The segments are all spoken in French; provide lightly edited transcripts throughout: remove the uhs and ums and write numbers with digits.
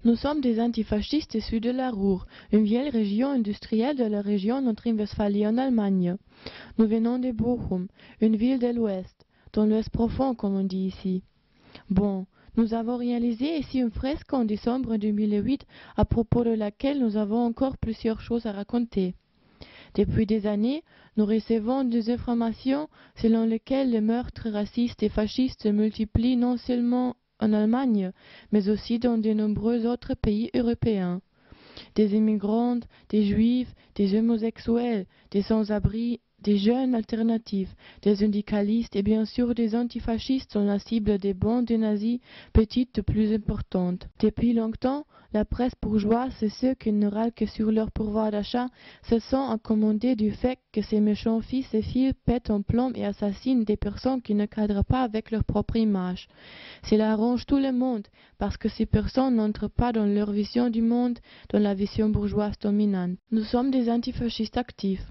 Nous sommes des antifascistes issus de la Ruhr, une vieille région industrielle de la région Nordrhein-Westphalie en Allemagne. Nous venons de Bochum, une ville de l'Ouest, dans l'Ouest profond comme on dit ici. Bon, nous avons réalisé ici une fresque en décembre 2008 à propos de laquelle nous avons encore plusieurs choses à raconter. Depuis des années, nous recevons des informations selon lesquelles les meurtres racistes et fascistes se multiplient non seulement en Allemagne, mais aussi dans de nombreux autres pays européens. Des immigrants, des juifs, des homosexuels, des sans-abri, des jeunes alternatifs, des syndicalistes et bien sûr des antifascistes sont la cible des bandes de nazis petites de plus importantes. Depuis longtemps, la presse bourgeoise et ceux qui ne râlent que sur leur pouvoir d'achat se sont accommodés du fait que ces méchants fils et filles pètent en plomb et assassinent des personnes qui ne cadrent pas avec leur propre image. Cela arrange tout le monde parce que ces personnes n'entrent pas dans leur vision du monde, dans la vision bourgeoise dominante. Nous sommes des antifascistes actifs.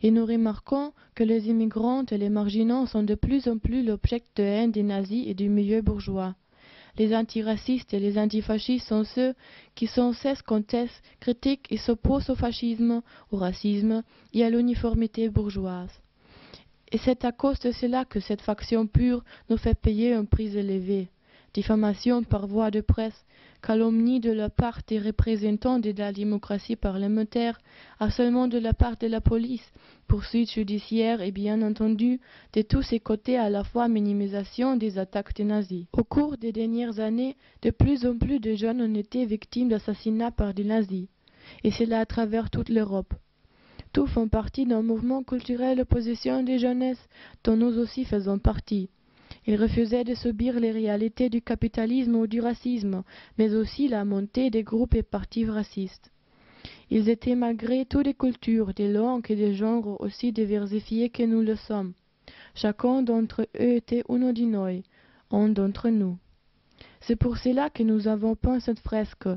Et nous remarquons que les immigrants et les marginaux sont de plus en plus l'objet de haine des nazis et du milieu bourgeois. Les antiracistes et les antifascistes sont ceux qui sans cesse contestent, critiquent et s'opposent au fascisme, au racisme et à l'uniformité bourgeoise. Et c'est à cause de cela que cette faction pure nous fait payer un prix élevé. Diffamation par voie de presse, calomnie de la part des représentants de la démocratie parlementaire, harcèlement de la part de la police, poursuites judiciaires et bien entendu, de tous ces côtés à la fois minimisation des attaques des nazis. Au cours des dernières années, de plus en plus de jeunes ont été victimes d'assassinats par des nazis, et cela à travers toute l'Europe. Tous font partie d'un mouvement culturel d'opposition des jeunesses dont nous aussi faisons partie. Ils refusaient de subir les réalités du capitalisme ou du racisme, mais aussi la montée des groupes et partis racistes. Ils étaient malgré tout des cultures, des langues et des genres aussi diversifiés que nous le sommes. Chacun d'entre eux était uno di noi, un d'entre nous. C'est pour cela que nous avons peint cette fresque,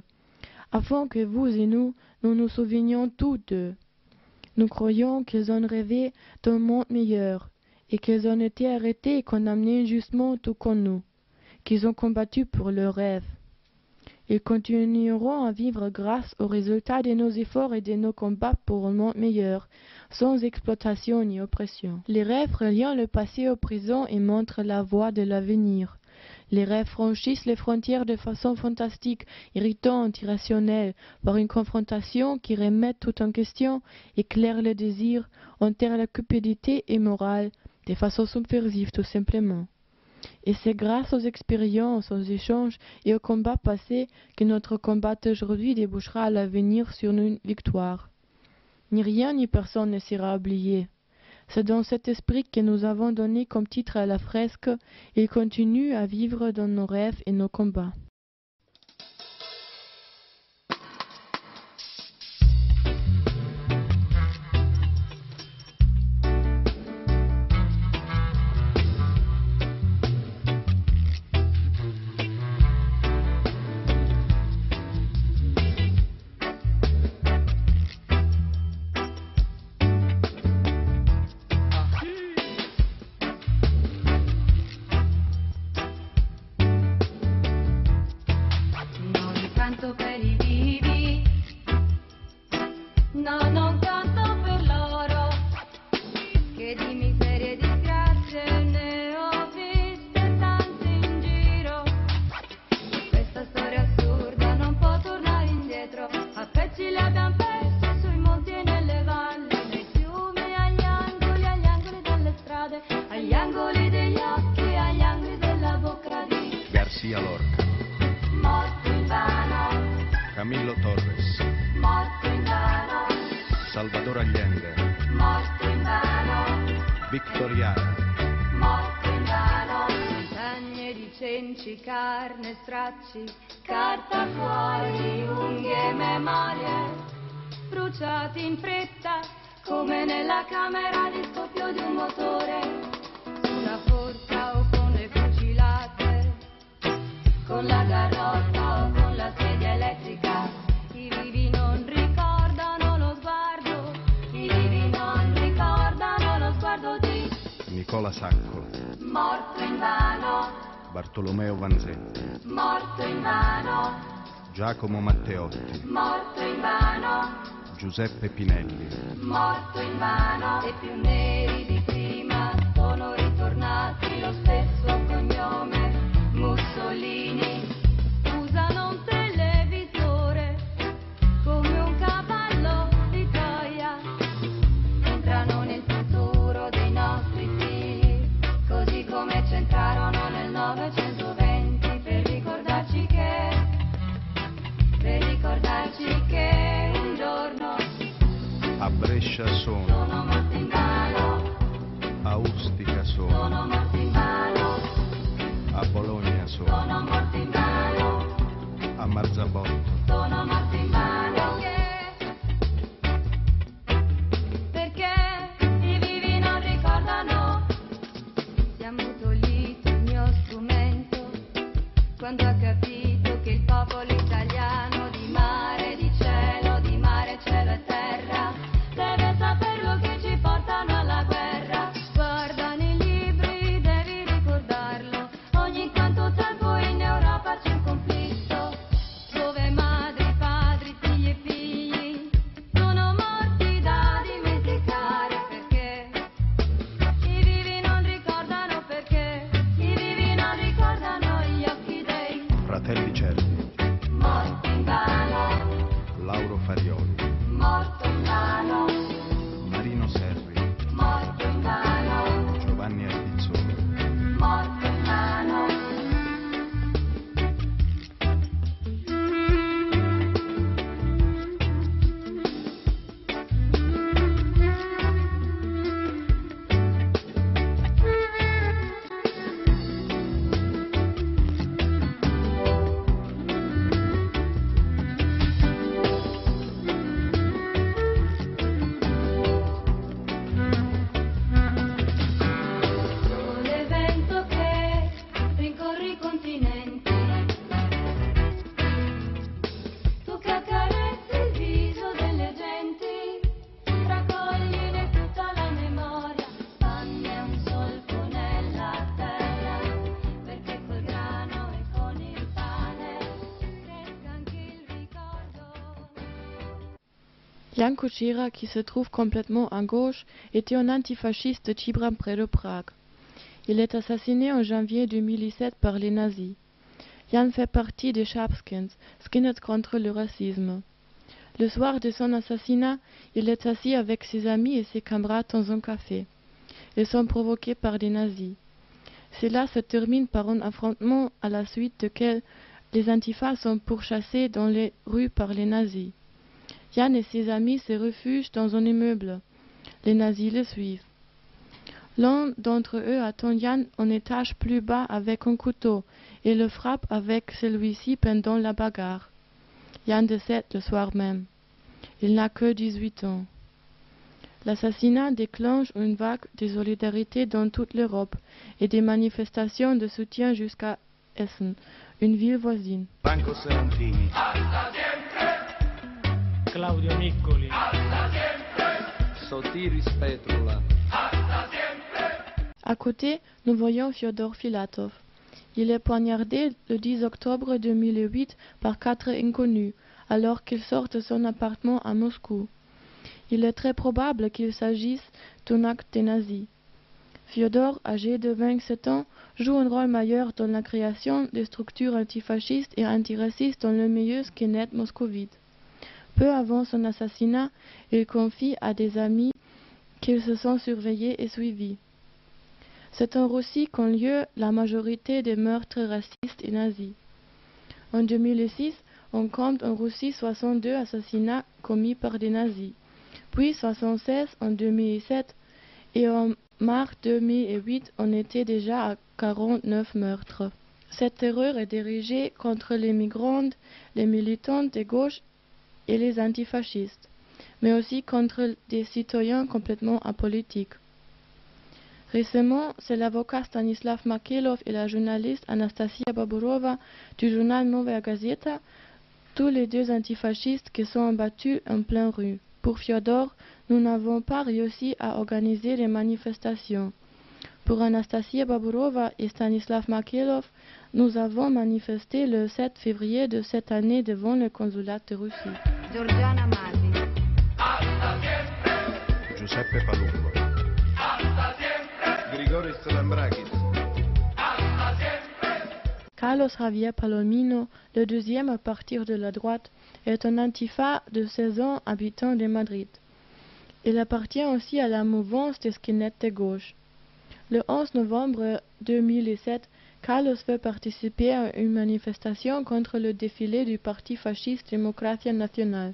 afin que vous et nous nous souvenions tous d'eux. Nous croyons qu'ils ont rêvé d'un monde meilleur, et qu'ils ont été arrêtés et condamnés injustement tout comme nous, qu'ils ont combattu pour leurs rêves. Ils continueront à vivre grâce aux résultats de nos efforts et de nos combats pour un monde meilleur, sans exploitation ni oppression. Les rêves reliant le passé au présent et montrent la voie de l'avenir. Les rêves franchissent les frontières de façon fantastique, irritante, irrationnelle, par une confrontation qui remet tout en question, éclaire le désir, enterre la cupidité immorale, de façon subversive tout simplement. Et c'est grâce aux expériences, aux échanges et aux combats passés que notre combat d'aujourd'hui débouchera à l'avenir sur une victoire. Ni rien ni personne ne sera oublié. C'est dans cet esprit que nous avons donné comme titre à la fresque « Il continue à vivre dans nos rêves et nos combats ». Per i vivi, no, non tanto per loro, che di miserie e disgrazie ne ho viste tante in giro. Questa storia assurda non può tornare indietro, a pezzi le abbiamo perse sui monti e nelle valli, nei fiumi, agli angoli delle strade, agli angoli degli occhi, agli angoli della bocca di Garcia Lorca, morto in vano. Camilo Torres, Morto in vano, Salvador Allende, morto in vano, Víctor Jara, morto in vano. Montagne di cenci, carne, stracci, carta fuori, unghie e memorie, bruciati in fretta come nella camera di scoppio di un motore. Una forca o con le fucilate, con la carrozza o con la sedia elettrica. I vivi non ricordano lo sguardo, i vivi non ricordano lo sguardo di Nicola Sacco, morto in vano, Bartolomeo Vanzetti, morto in vano, Giacomo Matteotti, morto invano, Giuseppe Pinelli, morto invano, e più neri di prima sono ritornati, lo stesso cognome, Mussolini. Usano un televisore come un cavallo di Troia, entrano nel futuro dei nostri figli, così come c'entrarono nel 920 per ricordarci che un giorno a Brescia sono morti in vano, a Ustica sono morti in vano, a Bologna sono morti in vano, a Marzabotto, sono morti in vano. Perché i vivi non ricordano, si è ammutolito il mio strumento quando ha capito che il popolo italiano di mare, di cielo e terra deve saperlo che ci portano alla guerra. Guarda nei libri, devi ricordarlo, ogni quanto tempo in Europa c'è un conflitto dove madri, padri, figli e figli sono morti da dimenticare. Perché i vivi non ricordano, perché i vivi non ricordano gli occhi dei Fratelli Cervi, morti in vano, Lauro Farioli, morto in vano, Marino Serri, morto in vano, Giovanni Arbizzoni, morto in vano. L'evento che rincorri i continenti, tu che accarezzi il viso delle genti, raccogliene tutta la memoria, fanne un solco nella terra, perché col grano e con il pane cresca anche il ricordo. Jan Kučera, qui se trouve complètement à gauche, était un antifasciste de Tibra près de Prague. Il est assassiné en janvier 2007 par les nazis. Jan fait partie des Sharpskins, skinheads contre le racisme. Le soir de son assassinat, il est assis avec ses amis et ses camarades dans un café. Ils sont provoqués par des nazis. Cela se termine par un affrontement à la suite duquel les antifas sont pourchassés dans les rues par les nazis. Jan et ses amis se réfugient dans un immeuble. Les nazis le suivent. L'un d'entre eux attend Jan un étage plus bas avec un couteau et le frappe avec celui-ci pendant la bagarre. Jan décède le soir même. Il n'a que 18 ans. L'assassinat déclenche une vague de solidarité dans toute l'Europe et des manifestations de soutien jusqu'à Essen, une ville voisine. Franco Serafini, Claudio Niccoli, Sotiris Petrula, À côté, nous voyons Fyodor Filatov. Il est poignardé le 10 octobre 2008 par 4 inconnus, alors qu'il sort de son appartement à Moscou. Il est très probable qu'il s'agisse d'un acte des nazis. Fyodor, âgé de 27 ans, joue un rôle majeur dans la création des structures antifascistes et antiracistes dans le milieu skinhead moscovite. Peu avant son assassinat, il confie à des amis qu'ils se sont surveillés et suivis. C'est en Russie qu'ont lieu la majorité des meurtres racistes et nazis. En 2006, on compte en Russie 62 assassinats commis par des nazis, puis 76 en 2007 et en mars 2008 on était déjà à 49 meurtres. Cette terreur est dirigée contre les migrants, les militants de gauche et les antifascistes, mais aussi contre des citoyens complètement apolitiques. Récemment, c'est l'avocat Stanislav Makelov et la journaliste Anastasia Baburova du journal Novaya Gazeta, tous les deux antifascistes qui sont abattus en pleine rue. Pour Fyodor, nous n'avons pas réussi à organiser les manifestations. Pour Anastasia Baburova et Stanislav Markelov, nous avons manifesté le 7 février de cette année devant le consulat de Russie. Giorgiana Masi, Giuseppe Palumbo. Grigoris Lambrakis. Carlos Javier Palomino, le deuxième à partir de la droite, est un antifa de 16 ans habitant de Madrid. Il appartient aussi à la mouvance des skinheads de gauche. Le 11 novembre 2007, Carlos veut participer à une manifestation contre le défilé du parti fasciste Democracia Nacional.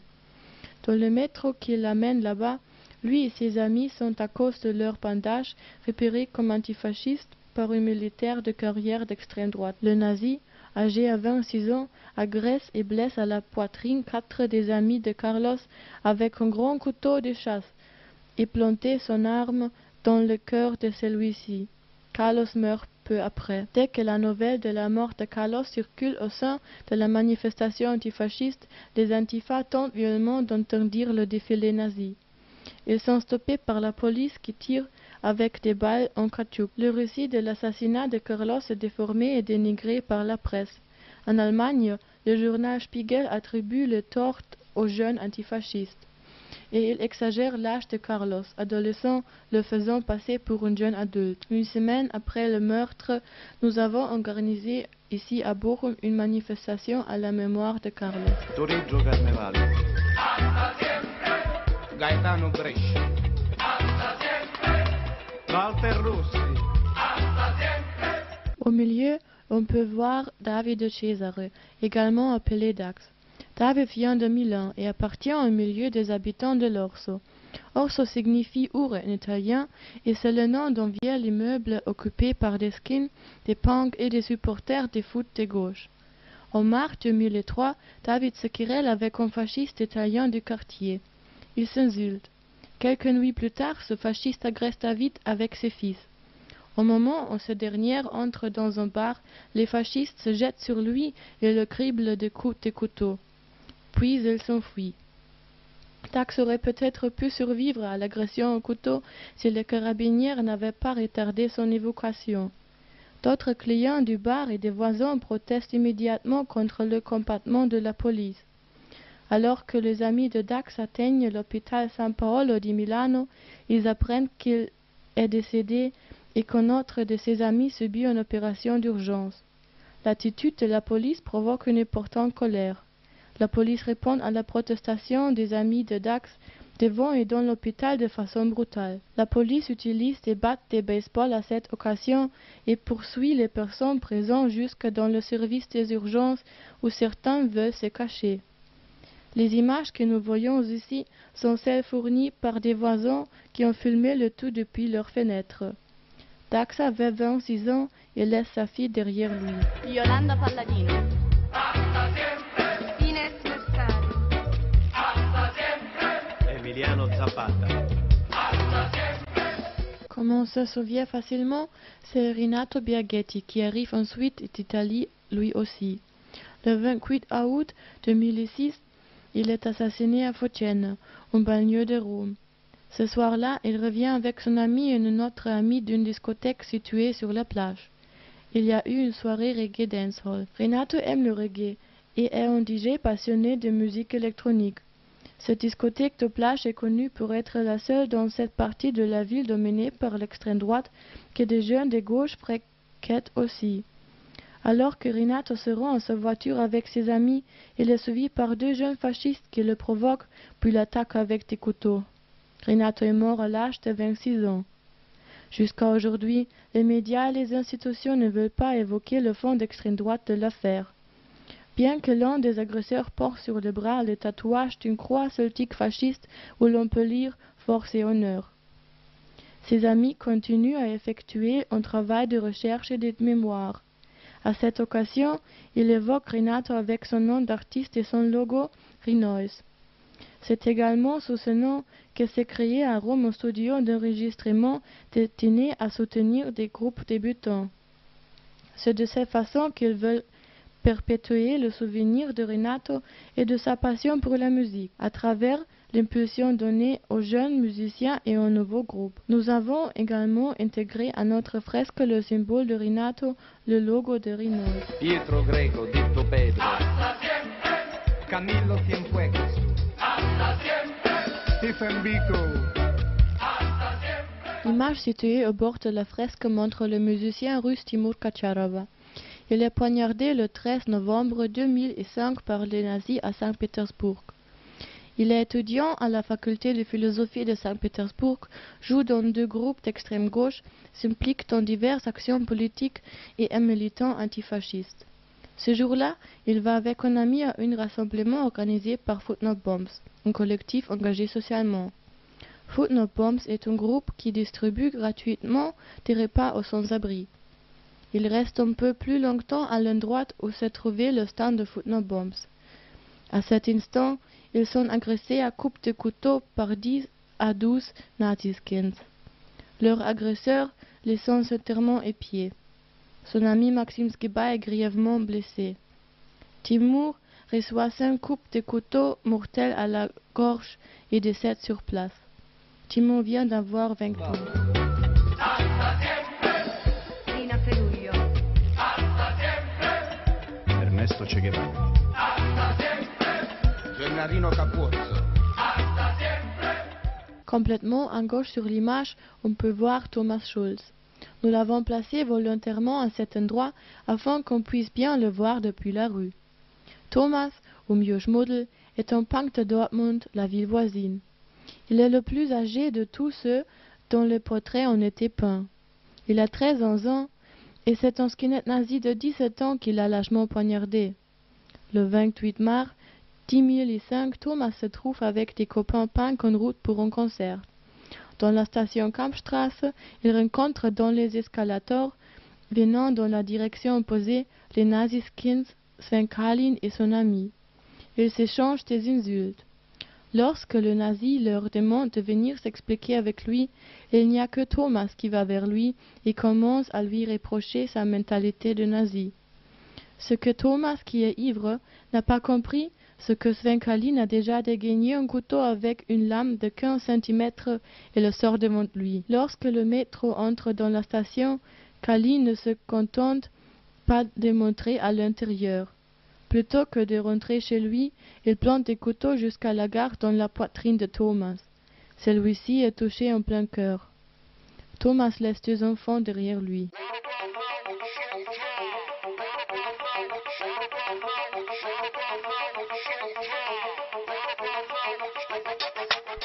Dans le métro qui l'amène là-bas, lui et ses amis sont à cause de leur bandage repérés comme antifascistes par un militaire de carrière d'extrême droite. Le nazi, âgé à 26 ans, agresse et blesse à la poitrine 4 des amis de Carlos avec un grand couteau de chasse et planté son arme dans le cœur de celui-ci. Carlos meurt peu après. Dès que la nouvelle de la mort de Carlos circule au sein de la manifestation antifasciste, les antifas tentent violemment d'interdire le défilé nazi. Ils sont stoppés par la police qui tire avec des balles en caoutchouc. Le récit de l'assassinat de Carlos est déformé et dénigré par la presse. En Allemagne, le journal Spiegel attribue le tort aux jeunes antifascistes. Et il exagère l'âge de Carlos, adolescent, le faisant passer pour un jeune adulte. Une semaine après le meurtre, nous avons organisé ici à Bochum une manifestation à la mémoire de Carlos. Torino Carnevale. Gaetano Brescia. Walter Rossi. Au milieu, on peut voir Davide Cesare, également appelé Dax. David vient de Milan et appartient au milieu des habitants de l'Orso. Orso signifie Ure en italien et c'est le nom d'un vieil immeuble occupé par des skins, des punks et des supporters des foot de gauche. En mars 2003, David se querelle avec un fasciste italien du quartier. Ils s'insultent. Quelques nuits plus tard, ce fasciste agresse David avec ses fils. Au moment où ce dernier entre dans un bar, les fascistes se jettent sur lui et le criblent de coups de couteau. Puis il s'enfuit. Dax aurait peut-être pu survivre à l'agression au couteau si les carabiniers n'avaient pas retardé son évacuation. D'autres clients du bar et des voisins protestent immédiatement contre le comportement de la police. Alors que les amis de Dax atteignent l'hôpital San Paolo di Milano, ils apprennent qu'il est décédé et qu'un autre de ses amis subit une opération d'urgence. L'attitude de la police provoque une importante colère. La police répond à la protestation des amis de Dax devant et dans l'hôpital de façon brutale. La police utilise des battes de baseball à cette occasion et poursuit les personnes présentes jusque dans le service des urgences où certains veulent se cacher. Les images que nous voyons ici sont celles fournies par des voisins qui ont filmé le tout depuis leur fenêtre. Dax avait 26 ans et laisse sa fille derrière lui. Yolanda Palladino, Ines Messari, Emiliano Zapata. Comme on se souvient facilement, c'est Renato Biaghetti qui arrive ensuite d'Italie lui aussi. Le 28 août 2006, il est assassiné à Focene, en banlieue de Rome. Ce soir-là, il revient avec son ami et une autre amie d'une discothèque située sur la plage. Il y a eu une soirée reggae dancehall. Renato aime le reggae et est un DJ passionné de musique électronique. Cette discothèque de plage est connue pour être la seule dans cette partie de la ville dominée par l'extrême droite que des jeunes de gauche fréquentent aussi. Alors que Renato se rend en sa voiture avec ses amis, il est suivi par 2 jeunes fascistes qui le provoquent puis l'attaquent avec des couteaux. Renato est mort à l'âge de 26 ans. Jusqu'à aujourd'hui, les médias et les institutions ne veulent pas évoquer le fond d'extrême droite de l'affaire. Bien que l'un des agresseurs porte sur le bras le tatouage d'une croix celtique fasciste où l'on peut lire « Force et honneur ». Ses amis continuent à effectuer un travail de recherche et de mémoire. À cette occasion, il évoque Renato avec son nom d'artiste et son logo Rinoise. C'est également sous ce nom que s'est créé à Rome un studio d'enregistrement destiné à soutenir des groupes débutants. C'est de cette façon qu'ils veulent perpétuer le souvenir de Renato et de sa passion pour la musique, à travers l'impulsion donnée aux jeunes musiciens et aux nouveaux groupes. Nous avons également intégré à notre fresque le symbole de Rinato, le logo de Rhinoz. Pietro Greco, detto Pedro. Camillo Cienfuegos. Stephen Biko. L'image située au bord de la fresque montre le musicien russe Timur Kacharova. Il est poignardé le 13 novembre 2005 par les nazis à Saint-Pétersbourg. Il est étudiant à la faculté de philosophie de Saint-Pétersbourg, joue dans 2 groupes d'extrême gauche, s'implique dans diverses actions politiques et est militant antifasciste. Ce jour-là, il va avec un ami à un rassemblement organisé par Footnote Bombs, un collectif engagé socialement. Footnote Bombs est un groupe qui distribue gratuitement des repas aux sans-abri. Il reste un peu plus longtemps à l'endroit où se trouvait le stand de Footnote Bombs. À cet instant, ils sont agressés à coups de couteau par 10 à 12 naziskins. Leur agresseur les sont entièrement épiés. Son ami Maxime Skiba est grièvement blessé. Timur reçoit 5 coups de couteau mortels à la gorge et décède sur place. Timur vient d'avoir 20 ans. Rina Feruglio. Ernesto Che Guevara. Gennarino Capuzzo. Complètement à gauche sur l'image, on peut voir Thomas Schulz. Nous l'avons placé volontairement à cet endroit afin qu'on puisse bien le voir depuis la rue. Thomas, ou mieux Schmuddel, est un punk de Dortmund, la ville voisine. Il est le plus âgé de tous ceux dont les portraits ont été peints. Il a 13 ans et c'est un skinhead nazi de 17 ans qui l'a lâchement poignardé. Le 28 mars 2005, Thomas se trouve avec des copains punk en route pour un concert. Dans la station Kampstraße, il rencontre dans les escalators, venant dans la direction opposée, les naziskins Sven Kalin et son ami. Ils s'échangent des insultes. Lorsque le nazi leur demande de venir s'expliquer avec lui, il n'y a que Thomas qui va vers lui et commence à lui reprocher sa mentalité de nazi. Ce que Thomas, qui est ivre, n'a pas compris, c'est que Sven Kalin a déjà dégainé un couteau avec une lame de 15 cm et le sort devant lui. Lorsque le métro entre dans la station, Kalin ne se contente pas de montrer à l'intérieur. Plutôt que de rentrer chez lui, il plante des couteaux jusqu'à la garde dans la poitrine de Thomas. Celui-ci est touché en plein cœur. Thomas laisse 2 enfants derrière lui.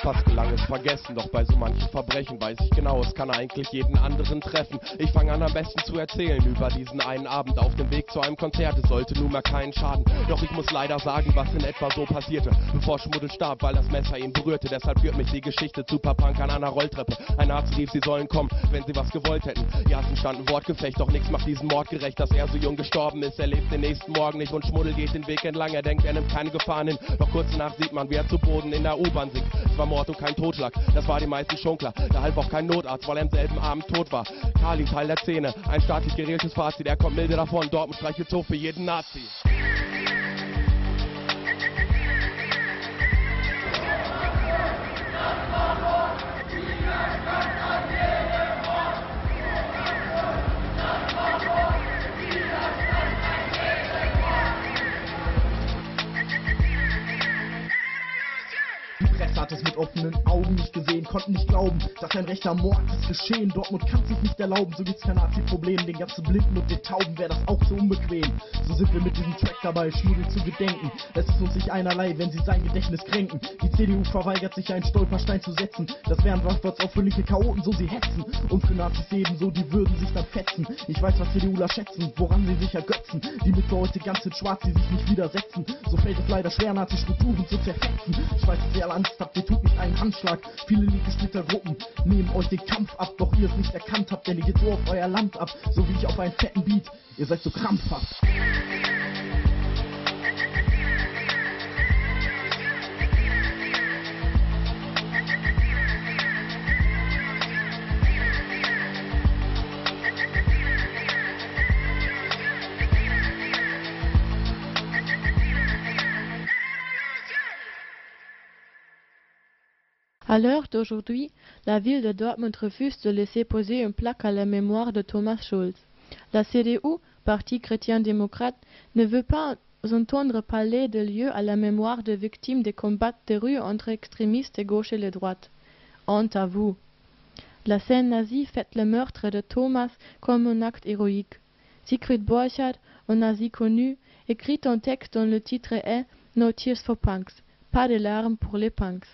Fast gelang es vergessen, doch bei so manchen Verbrechen weiß ich genau, es kann eigentlich jeden anderen treffen. Ich fange an am besten zu erzählen über diesen einen Abend auf dem Weg zu einem Konzert. Es sollte nunmehr keinen schaden, doch ich muss leider sagen, was in etwa so passierte, bevor Schmuddel starb, weil das Messer ihn berührte. Deshalb führt mich die Geschichte zu paar Punk an einer Rolltreppe. Ein Arzt rief, sie sollen kommen, wenn sie was gewollt hätten. Ja, es entstand ein Wortgefecht, doch nichts macht diesen Mord gerecht. Dass er so jung gestorben ist, er lebt den nächsten Morgen nicht und Schmuddel geht den Weg entlang. Er denkt, er nimmt keine Gefahren hin, doch kurz danach sieht man, wie er zu Boden in der U-Bahn sinkt. Es war Mord und kein Totschlag, das war den meisten schon klar. Da half auch kein Notarzt, weil er im selben Abend tot war. Kalin, Teil der Szene, ein staatlich geregeltes Fazit. Er kommt milde davon, Dortmund streichelt so für jeden Nazi. Hat es mit offenen Augen nicht gesehen, konnten nicht glauben, dass ein rechter Mord ist geschehen. Dortmund kann sich nicht erlauben, so gibt's kein Nazi-Problem. Den ganzen Blinden und den Tauben wäre das auch so unbequem. So sind wir mit diesem Track dabei, Schmuddel zu gedenken. Es ist uns nicht einerlei, wenn sie sein Gedächtnis kränken. Die CDU verweigert sich, einen Stolperstein zu setzen. Das wären Wortwörts auch fröhliche Chaoten, so sie hetzen. Und für Nazis ebenso, die würden sich dann fetzen. Ich weiß, was CDUler schätzen, woran sie sich ergötzen. Die Mitte heute ganz in schwarz, die sich nicht widersetzen. So fällt es leider schwer, Nazi-Strukturen zu zerfetzen. Ich weiß, dass ihr alle Angst habt, ihr tut nicht einen Handschlag. Viele linke Splittergruppen nehmen euch den Kampf ab, doch ihr es nicht erkannt habt, denn ihr geht so auf euer Land ab, so wie ich auf einen fetten Beat. Ihr seid so krampfhaft. À l'heure d'aujourd'hui, la ville de Dortmund refuse de laisser poser une plaque à la mémoire de Thomas Schulz. La CDU, Parti chrétien-démocrate, ne veut pas entendre parler de lieu à la mémoire de victimes des combats de rue entre extrémistes de gauche et de droite. Honte à vous! La scène nazie fête le meurtre de Thomas comme un acte héroïque. Siegfried Borchardt, un nazi connu, écrit un texte dont le titre est « No Tears for Punks », pas de larmes pour les punks.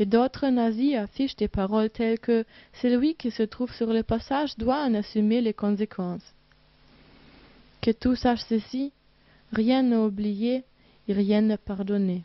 Et d'autres nazis affichent des paroles telles que « celui qui se trouve sur le passage doit en assumer les conséquences ». Que tu saches ceci, rien n'est oublié et rien n'est pardonné.